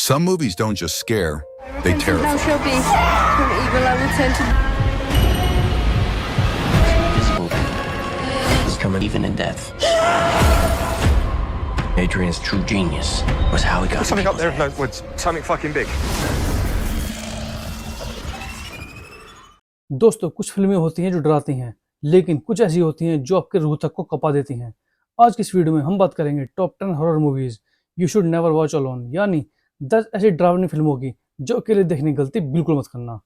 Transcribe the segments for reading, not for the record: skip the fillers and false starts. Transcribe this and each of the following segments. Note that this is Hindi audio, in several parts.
Some movies don't just scare, they Now terrify. she'll be from evil, I will turn to This movie is coming even in death. Adrian's true genius was how he got There's something up there in people's those woods. Something fucking big. दोस्तों, कुछ फिल्में होती हैं जो डराती हैं, लेकिन कुछ ऐसी होती हैं जो आपके रूह तक को कपा देती हैं। आज की इस वीडियो में हम बात करेंगे top 10 horror movies you should never watch alone, यानी 10 ऐसी डरावनी फिल्मों की जो अकेले देखने की गलती बिल्कुल मत करना।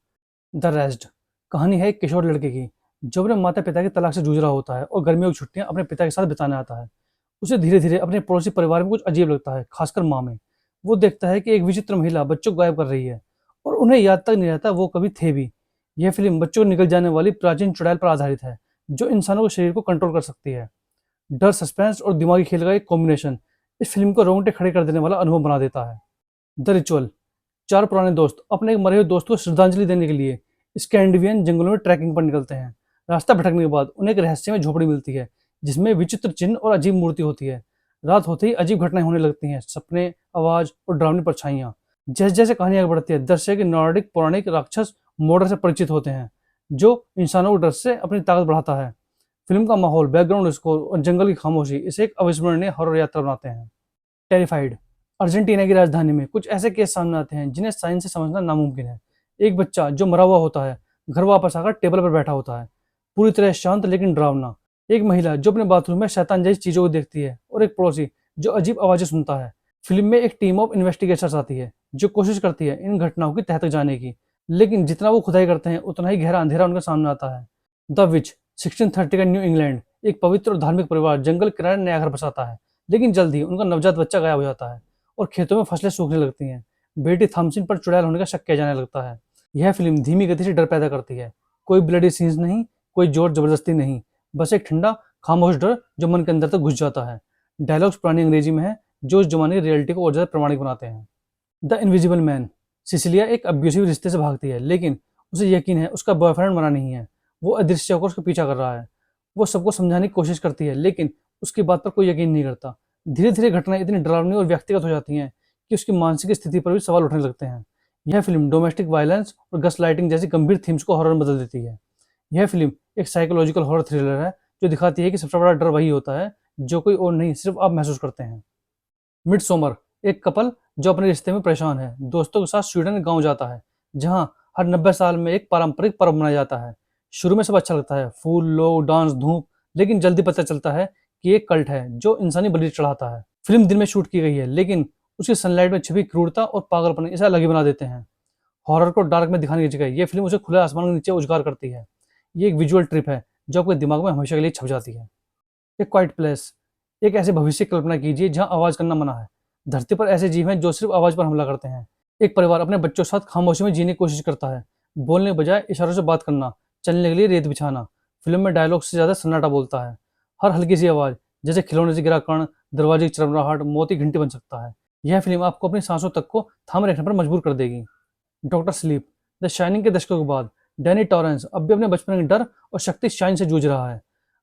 द रेस्ट कहानी है एक किशोर लड़के की जो अपने माता पिता की तलाक से जूझ रहा होता है और गर्मियों की छुट्टियां अपने पिता के साथ बिताने आता है। उसे धीरे धीरे अपने पड़ोसी परिवार में कुछ अजीब लगता है, खासकर माँ में। वो देखता है कि एक विचित्र महिला बच्चों को गायब कर रही है और उन्हें याद तक नहीं रहता वो कभी थे भी। यह फिल्म बच्चों को निकल जाने वाली प्राचीन चुड़ैल पर आधारित है जो इंसानों के शरीर को कंट्रोल कर सकती है। डर, सस्पेंस और दिमागी खेल का एक कॉम्बिनेशन इस फिल्म को रोंगटे खड़े कर देने वाला अनुभव बना देता है। द रिचुअल चार पुराने दोस्त अपने एक मरे हुए दोस्त को श्रद्धांजलि देने के लिए स्कैंडिनेवियन जंगलों में ट्रैकिंग पर निकलते हैं। रास्ता भटकने के बाद उन्हें एक रहस्यमय झोपड़ी मिलती है जिसमें विचित्र चिन्ह और अजीब मूर्ति होती है। रात होते ही अजीब घटनाएं होने लगती हैं, सपने, आवाज और डरावनी परछाइयां। जैसे जैसे कहानी आगे बढ़ती है, दर्शक नॉर्डिक पौराणिक राक्षस मॉडल से परिचित होते हैं जो इंसानों को डर से अपनी ताकत बढ़ाता है। फिल्म का माहौल, बैकग्राउंड स्कोर और जंगल की खामोशी इसे एक अविस्मरणीय हॉरर यात्रा बनाते हैं। टेरिफाइड अर्जेंटीना की राजधानी में कुछ ऐसे केस सामने आते हैं जिन्हें साइंस से समझना नामुमकिन है। एक बच्चा जो मरा हुआ होता है घर वापस आकर टेबल पर बैठा होता है, पूरी तरह शांत लेकिन डरावना। एक महिला जो अपने बाथरूम में शैतान जैसी चीजों को देखती है और एक पड़ोसी जो अजीब आवाजें सुनता है। फिल्म में एक टीम ऑफ इन्वेस्टिगेटर्स आती है जो कोशिश करती है इन घटनाओं की तह तक जाने की, लेकिन जितना वो खुदाई करते हैं उतना ही गहरा अंधेरा उनके सामने आता है। द विच 1630 का न्यू इंग्लैंड एक पवित्र और धार्मिक परिवार जंगल किनारे नया घर बसाता है, लेकिन जल्द ही उनका नवजात बच्चा गायब हो जाता है और खेतों में फसलें सूखने लगती हैं। बेटी थॉमसन पर चुड़ैल होने का शक किया जाने लगता है। यह फिल्म धीमी गति से डर पैदा करती है। कोई ब्लडी सीन्स नहीं, कोई जोर जबरदस्ती नहीं, बस एक ठंडा खामोश डर जो मन के अंदर तक घुस जाता है। डायलॉग्स पुरानी अंग्रेजी में है जो उस जमाने की रियलिटी को और ज्यादा प्रमाणिक बनाते हैं। द इनविजिबल मैन सिसिलिया एक अब्यूसिव रिश्ते से भागती है, लेकिन उसे यकीन है उसका बॉयफ्रेंड मरा नहीं है। वो अदृश्य होकर उसका पीछा कर रहा है। वो सबको समझाने की कोशिश करती है, लेकिन उसकी बात पर कोई यकीन नहीं करता। धीरे धीरे घटनाएं इतनी डरावनी और व्यक्तिगत हो जाती हैं कि उसकी मानसिक स्थिति पर भी सवाल उठने लगते हैं। यह फिल्म डोमेस्टिक वायलेंस और गैसलाइटिंग जैसी गंभीर थीम्स को हॉरर में बदल देती है। यह फिल्म एक साइकोलॉजिकल हॉरर थ्रिलर है जो दिखाती है कि सबसे बड़ा डर वही होता है जो कोई और नहीं, सिर्फ आप महसूस करते हैं। मिडसोमर एक कपल जो अपने रिश्ते में परेशान है दोस्तों के साथ स्वीडन गांव जाता है जहां हर 90 साल में एक पारंपरिक पर्व मनाया जाता है। शुरू में सब अच्छा लगता है, फूल, लोग, डांस, धूप, लेकिन जल्दी पता चलता है कि एक कल्ट है जो इंसानी बलि चढ़ाता है। फिल्म दिन में शूट की गई है, लेकिन उसकी सनलाइट में छिपी क्रूरता और पागलपन इसे अलग ही बना देते हैं। हॉरर को डार्क में दिखाने की जगह ये फिल्म उसे खुले आसमान के नीचे उजागर करती है। ये एक विजुअल ट्रिप है जो आपके दिमाग में हमेशा के लिए छप जाती है। एक क्वाइट प्लेस एक ऐसे भविष्य की कल्पना कीजिए जहां आवाज करना मना है। धरती पर ऐसे जीव हैं जो सिर्फ आवाज पर हमला करते हैं। एक परिवार अपने बच्चों के साथ खामोशी में जीने की कोशिश करता है, बोलने के बजाय इशारों से बात करना, चलने के लिए रेत बिछाना। फिल्म में डायलॉग से ज्यादा सन्नाटा बोलता है। हर हल्की सी आवाज जैसे खिलौने से गिरा कण, दरवाजे की चरमराहट, मौत की घंटी बन सकता है। यह फिल्म आपको अपनी सांसों तक को थामे रखने पर मजबूर कर देगी। डॉक्टर स्लीप द शाइनिंग के दशकों के बाद डैनी टॉरेंस अब भी अपने बचपन के डर और शक्ति शाइन से जूझ रहा है।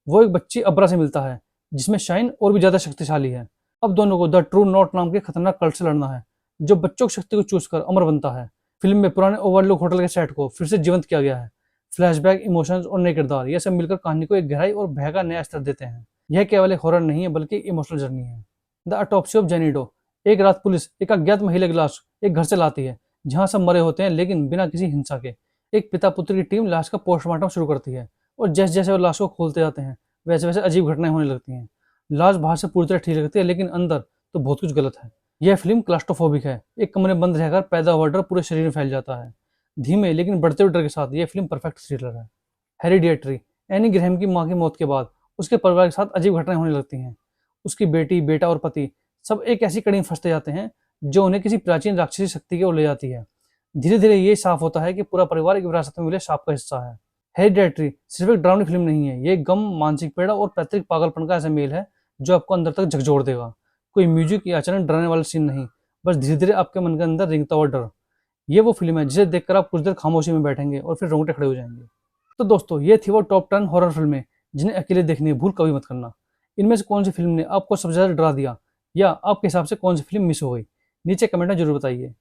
वो एक बच्ची अब्रा से मिलता है जिसमें शाइन और भी ज्यादा शक्तिशाली है। अब दोनों को द ट्रू नॉट नाम के खतरनाक कल्ट से लड़ना है जो बच्चों की शक्ति को चूस कर अमर बनता है। फिल्म में पुराने ओवरलुक होटल के सेट को फिर से जीवंत किया गया है। फ्लैशबैक, इमोशंस और नए किरदार ये सब मिलकर कहानी को एक गहराई और भय का नया स्तर देते हैं। यह केवल एक हॉरर नहीं है बल्कि एक इमोशनल जर्नी है। द ऑटोप्सी ऑफ जेनिडो एक रात पुलिस एक अज्ञात महिला की लाश एक घर से लाती है जहां सब मरे होते हैं लेकिन बिना किसी हिंसा के। एक पिता पुत्र की टीम लाश का पोस्टमार्टम शुरू करती है और जैसे जैसे वो लाश को खोलते जाते हैं वैसे वैसे अजीब घटनाएं होने लगती हैं। लाश बाहर से पूरी तरह ठीक लगती है लेकिन अंदर तो बहुत कुछ गलत है। यह फिल्म क्लास्ट्रोफोबिक है। एक कमरे में बंद रहकर पैदा हुआ डर पूरे शरीर में फैल जाता है। धीमे लेकिन बढ़ते हुए डर के साथ यह फिल्म परफेक्ट थ्रिलर है। हेरिडिएटरी एनी ग्रैहम की मां की मौत के बाद उसके परिवार के साथ अजीब घटनाएं होने लगती हैं। उसकी बेटी, बेटा और पति सब एक ऐसी कड़ी में फंसते जाते हैं जो उन्हें किसी प्राचीन राक्षसी शक्ति की ओर ले जाती है। धीरे धीरे ये साफ होता है कि पूरा परिवार एक विरासत में मिले सांप का हिस्सा है। हेरिडिएटरी सिर्फ एक डरावनी फिल्म नहीं है, ये गम, मानसिक पीड़ा और पैतृक पागलपन का ऐसा मेल है जो आपको अंदर तक झकझोर देगा। कोई म्यूजिक या अचानक डराने वाला सीन नहीं, बस धीरे धीरे आपके मन के अंदर रेंगता हुआ डर। ये वो फिल्म है जिसे देखकर आप कुछ देर खामोशी में बैठेंगे और फिर रोंगटे खड़े हो जाएंगे। तो दोस्तों, ये थी वो टॉप 10 हॉरर फिल्में जिन्हें अकेले देखने की भूल कभी मत करना। इनमें से कौन सी फिल्म ने आपको सबसे ज्यादा डरा दिया या आपके हिसाब से कौन सी फिल्म मिस हो गई, नीचे कमेंट में जरूर बताइए।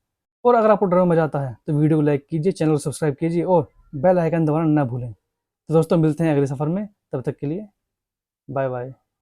और अगर आपको डर में मजा आता है तो वीडियो को लाइक कीजिए, चैनल को सब्सक्राइब कीजिए और बेल आइकन दबाना ना भूलें। तो दोस्तों मिलते हैं अगले सफ़र में, तब तक के लिए बाय बाय।